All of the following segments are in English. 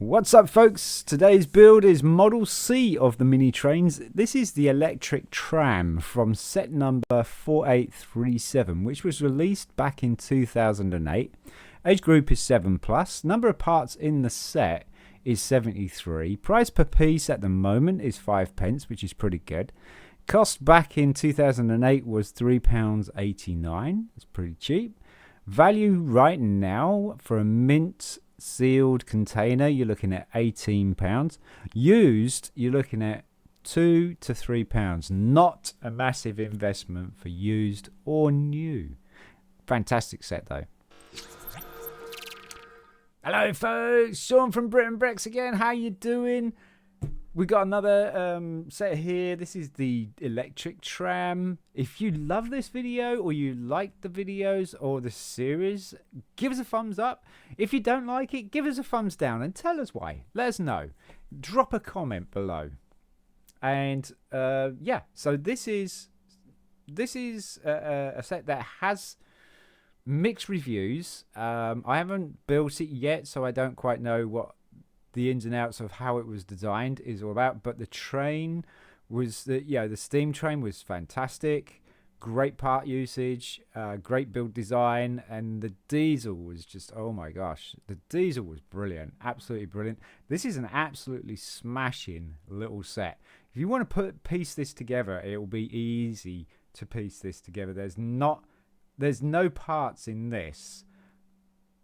What's up, folks? Today's build is Model C of the mini trains. This is the electric tram from set number 4837, which was released back in 2008. Age group is 7+. Number of parts in the set is 73. Price per piece at the moment is 5p, which is pretty good. Cost back in 2008 was £3.89. It's pretty cheap. Value right now for a mint sealed container, you're looking at £18. Used, you're looking at £2 to £3. Not a massive investment for used or new. Fantastic set though. Hello folks, Shaun from BRIT'N again. How you doing? We got another set here. This is the electric tram. If you love this video or you like the videos or the series, give us a thumbs up. If you don't like it, give us a thumbs down and tell us why. Let us know. Drop a comment below. And yeah, so this is a set that has mixed reviews. I haven't built it yet, so I don't quite know what the ins and outs of how it was designed is all about, but the train was the steam train was fantastic. Great part usage, great build design, and the diesel was just, oh my gosh, the diesel was brilliant, absolutely brilliant. This is an absolutely smashing little set. If you want to piece this together, it will be easy to piece this together. There's no parts in this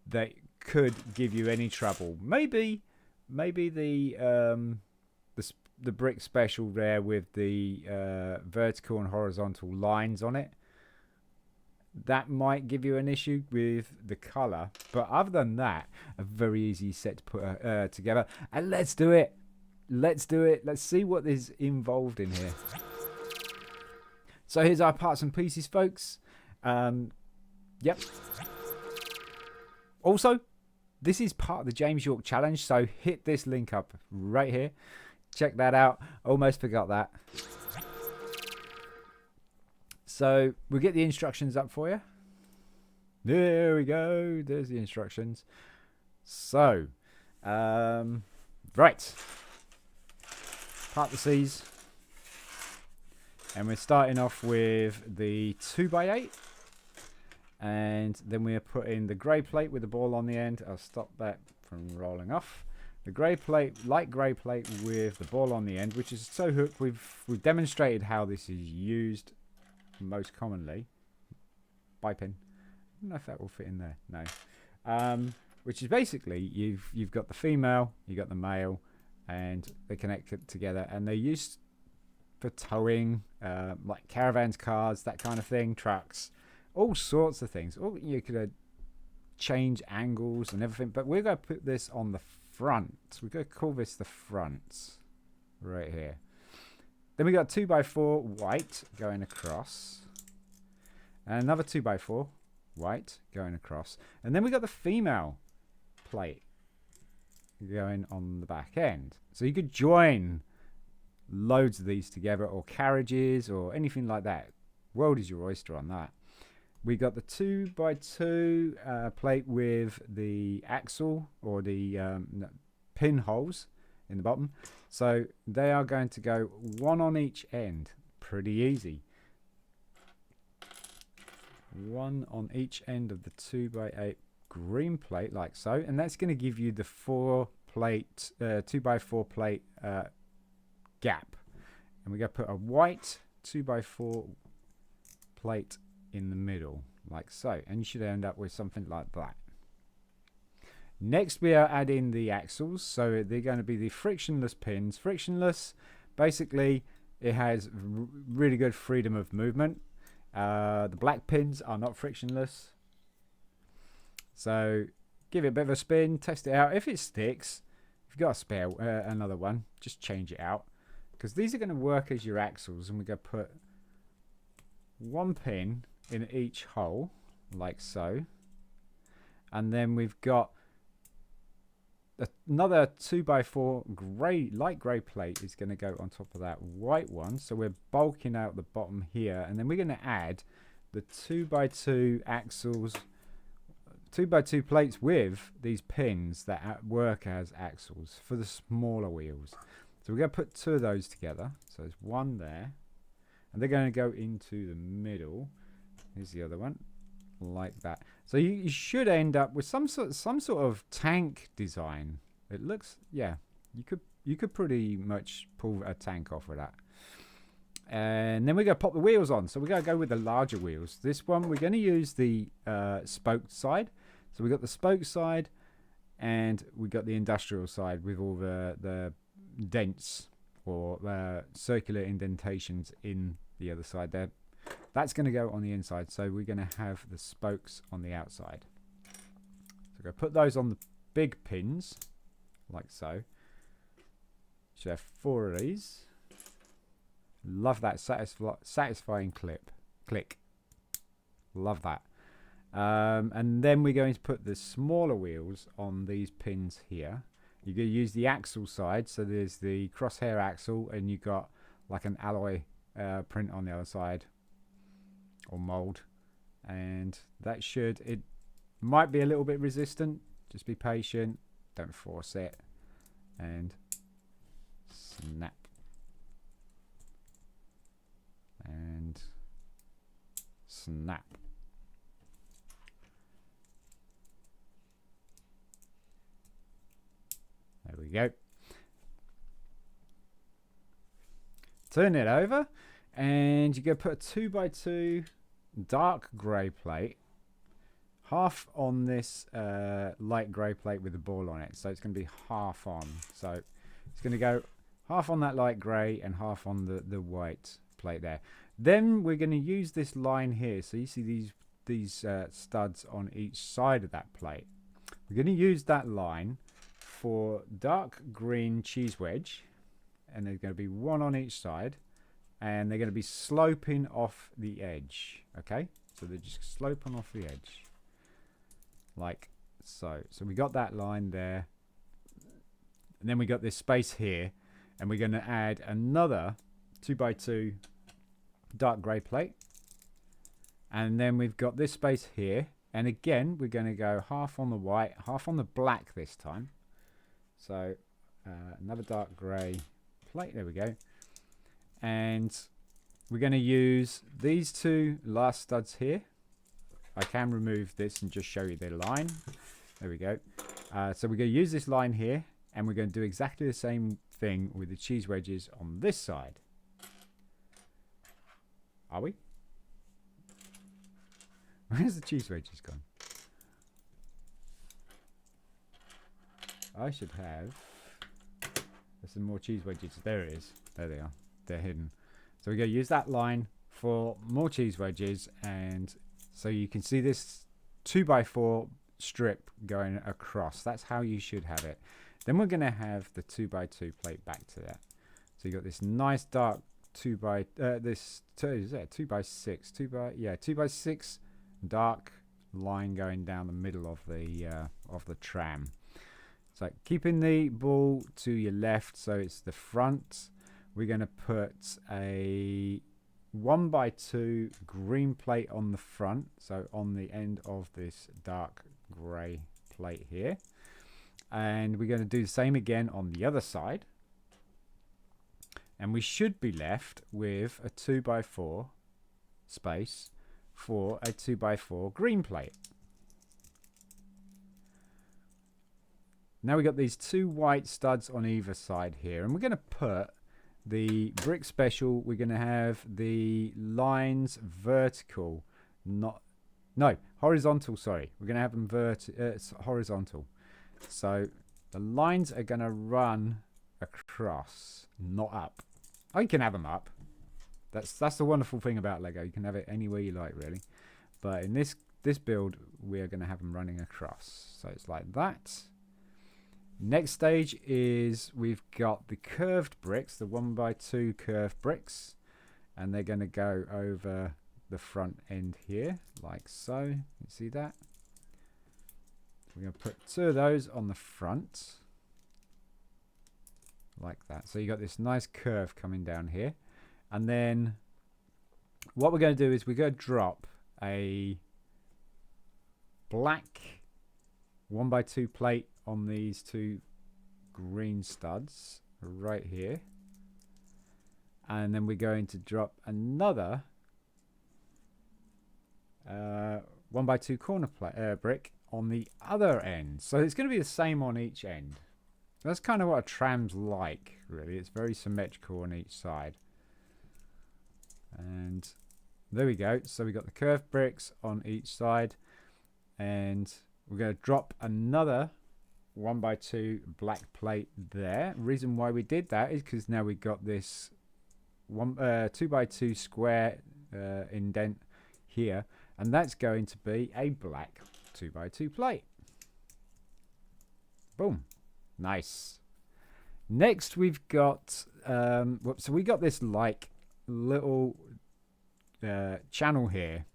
that could give you any trouble. Maybe the brick special there with the vertical and horizontal lines on it, that might give you an issue with the color, but other than that, a very easy set to put together. And let's do it. Let's see what is involved in here. So here's our parts and pieces, folks. Yep. Also, this is part of the James Yorke challenge, so hit this link up right here. Check that out. Almost forgot that. So we'll get the instructions up for you. There we go. There's the instructions. So, right. Part the C's. And we're starting off with the 2x8. And then we're putting the grey plate with the ball on the end. I'll stop that from rolling off. The grey plate, light grey plate with the ball on the end, which is tow hook. We've demonstrated how this is used most commonly. Bipin. I don't know if that will fit in there. No. Which is basically you've got the female, you got the male, and they connect it together, and they're used for towing, like caravans, cars, that kind of thing, trucks. All sorts of things. You could change angles and everything, but we're going to put this on the front. We're going to call this the front right here. Then we got 2x4 white going across, and another 2x4 white going across, and then we got the female plate going on the back end. So you could join loads of these together, or carriages, or anything like that. World is your oyster on that. We got the 2x2 plate with the axle or the pinholes in the bottom. So they are going to go one on each end. Pretty easy. One on each end of the 2x8 green plate, like so. And that's going to give you the 2x4 plate gap. And we're going to put a white 2x4 plate in the middle, like so, and you should end up with something like that. Next, we are adding the axles, so they're going to be the frictionless pins. Frictionless, basically, it has really good freedom of movement. The black pins are not frictionless, so give it a bit of a spin, test it out. If it sticks, if you've got a spare another one, just change it out, because these are going to work as your axles, and we're going to put one pin in each hole, like so, and then we've got another 2x4 light grey plate is going to go on top of that white one, so we're bulking out the bottom here, and then we're going to add the 2x2 axles 2x2 plates with these pins that work as axles for the smaller wheels. So we're going to put 2 of those together. So there's one there, and they're going to go into the middle. Here's the other one, like that. So you should end up with some sort of tank design. It looks, yeah, you could pretty much pull a tank off with that. And then we're going to pop the wheels on. So we're going to go with the larger wheels. This one, we're going to use the spoked side. So we got the spoke side, and we got the industrial side with all the dents or circular indentations in the other side there. That's going to go on the inside. So we're going to have the spokes on the outside. So we're going to put those on the big pins, like so. Should have 4 of these. Love that satisfying click. Love that. And then we're going to put the smaller wheels on these pins here. You're going to use the axle side. So there's the crosshair axle, and you've got like an alloy print on the other side, or mold. And that it might be a little bit resistant. Just be patient. Don't force it. And snap. And snap. There we go. Turn it over, and you're going to put a 2x2 dark grey plate, half on this light grey plate with the ball on it. So it's going to be half on. So it's going to go half on that light grey and half on the white plate there. Then we're going to use this line here. So you see these studs on each side of that plate. We're going to use that line for dark green cheese wedge, and there's going to be one on each side, and they're going to be sloping off the edge. Okay, so they're just sloping off the edge like so. So we got that line there, and then we got this space here, and we're going to add another 2x2 dark grey plate, and then we've got this space here, and again we're going to go half on the white, half on the black this time. So another dark grey plate, there we go, and we're going to use these 2 last studs here. I can remove this and just show you the line. There we go. So we're going to use this line here, and we're going to do exactly the same thing with the cheese wedges on this side. Are we? Where's the cheese wedges gone? I should have. There's some more cheese wedges. There it is. There they are. They're hidden. So we're going to use that line for more cheese wedges, and so you can see this 2x4 strip going across. That's how you should have it. Then we're going to have the 2x2 plate back to that. So you got this nice dark 2x6 dark line going down the middle of the tram. So keeping the ball to your left, so it's the front. We're going to put a 1x2 green plate on the front, so on the end of this dark grey plate here. And we're going to do the same again on the other side. And we should be left with a 2x4 space for a 2x4 green plate. Now we've got these 2 white studs on either side here, and we're going to put the brick special. We're going to have the lines vertical, horizontal. Sorry, we're going to have them horizontal. So the lines are going to run across, not up. Oh, you can have them up. That's the wonderful thing about Lego. You can have it anywhere you like, really. But in this build, we are going to have them running across. So it's like that. Next stage is we've got the curved bricks, the 1x2 curved bricks, and they're going to go over the front end here, like so. You see that? We're going to put 2 of those on the front, like that. So you got this nice curve coming down here, and then what we're going to do is we're going to drop a black 1x2 plate on these two green studs right here, and then we're going to drop another 1x2 corner brick on the other end. So it's going to be the same on each end. That's kind of what a tram's like, really. It's very symmetrical on each side. And there we go. So we got the curved bricks on each side, and we're going to drop another 1x2 black plate there. The reason why we did that is because now we've got this 2x2 square indent here, and that's going to be a black 2x2 plate. Boom. Nice. Next we've got so we got this like little channel here,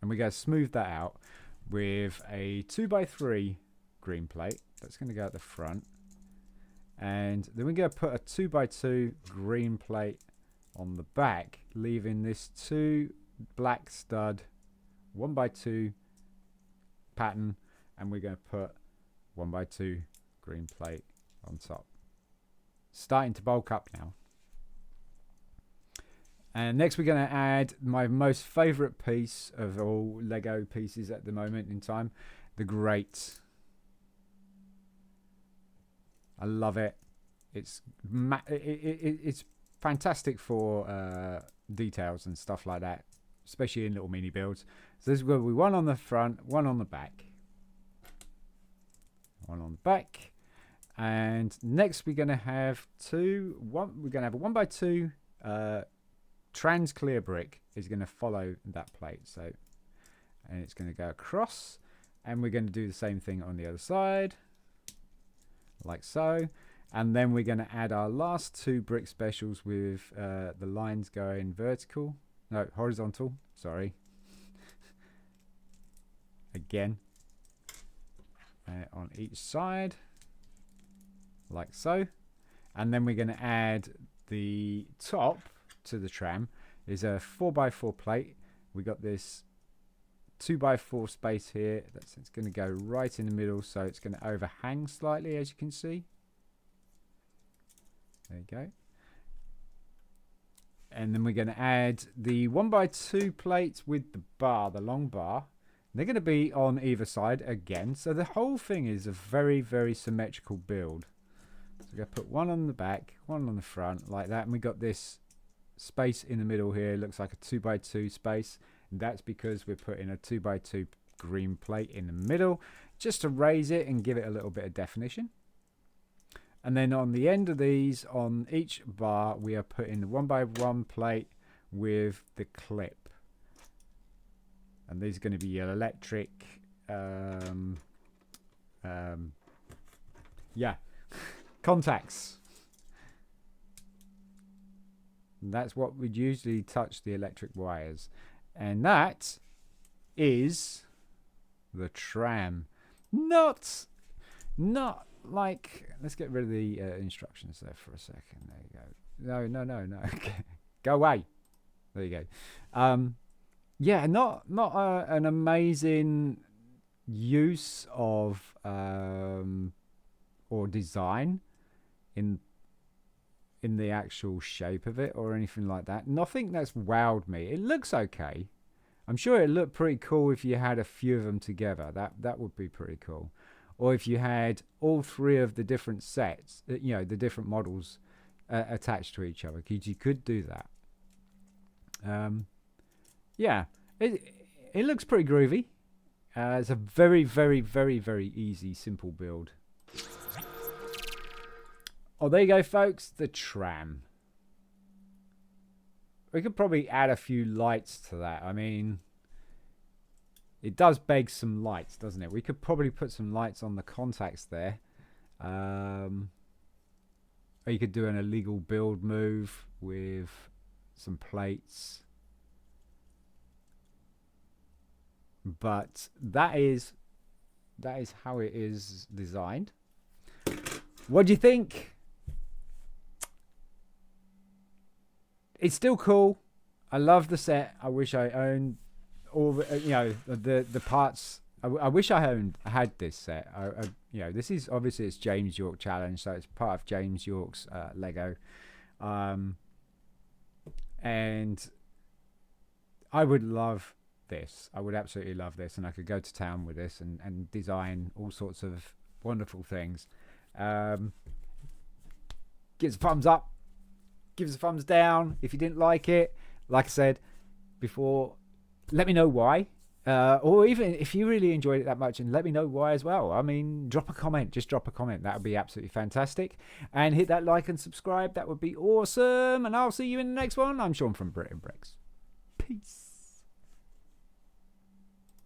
and we're going to smooth that out with a 2x3 green plate. That's going to go at the front, and then we're going to put a 2x2 green plate on the back, leaving this 2 black stud 1x2 pattern, and we're going to put 1x2 green plate on top. Starting to bulk up now. And next we're going to add my most favourite piece of all Lego pieces at the moment in time, the grate. I love it. It's fantastic for details and stuff like that, especially in little mini builds. So this is going to be one on the front, one on the back. One on the back. And next we're going to have we're going to have a 1x2 trans clear brick is going to follow that plate. So, and it's going to go across, and we're going to do the same thing on the other side, like so. And then we're going to add our last 2 brick specials with the lines going horizontal, sorry. Again, on each side, like so. And then we're going to add the top to the tram is a 4x4 plate. We got this 2x4 space here. It's going to go right in the middle, so it's going to overhang slightly, as you can see. There you go. And then we're going to add the 1x2 plates with the bar, the long bar. They're going to be on either side again, so the whole thing is a very, very symmetrical build. So we're going to put one on the back, one on the front, like that. And we got this space in the middle here. It looks like a 2x2 space. And that's because we're putting a 2x2 green plate in the middle, just to raise it and give it a little bit of definition. And then on the end of these, on each bar, we are putting the 1x1 plate with the clip. And these are going to be your electric, contacts. And that's what would usually touch the electric wires. And that is the tram. Not like, let's get rid of the instructions there for a second. There you go. No. Go away. There you go. Yeah, not an amazing use of or design in the actual shape of it or anything like that. Nothing that's wowed me. It looks okay. I'm sure it looked pretty cool if you had a few of them together. That would be pretty cool. Or if you had all 3 of the different sets, the different models attached to each other, because you could do that. Yeah, it looks pretty groovy. It's a very, very, very, very easy, simple build. Oh, there you go, folks. The tram. We could probably add a few lights to that. I mean, it does beg some lights, doesn't it? We could probably put some lights on the contacts there. Or you could do an illegal build move with some plates. But that is how it is designed. What do you think? It's still cool. I love the set. I wish I owned all the parts I wish I hadn't had this set. This is obviously it's James Yorke challenge, so it's part of James Yorke's Lego, and I would love this. I would absolutely love this, and I could go to town with this and design all sorts of wonderful things. Give us a thumbs up, give us a thumbs down if you didn't like it. Like I said before, let me know why. Or even if you really enjoyed it that much, and let me know why as well. I mean, drop a comment. Just drop a comment. That would be absolutely fantastic. And hit that like and subscribe. That would be awesome. And I'll see you in the next one. I'm Shaun from BRIT'N. Peace.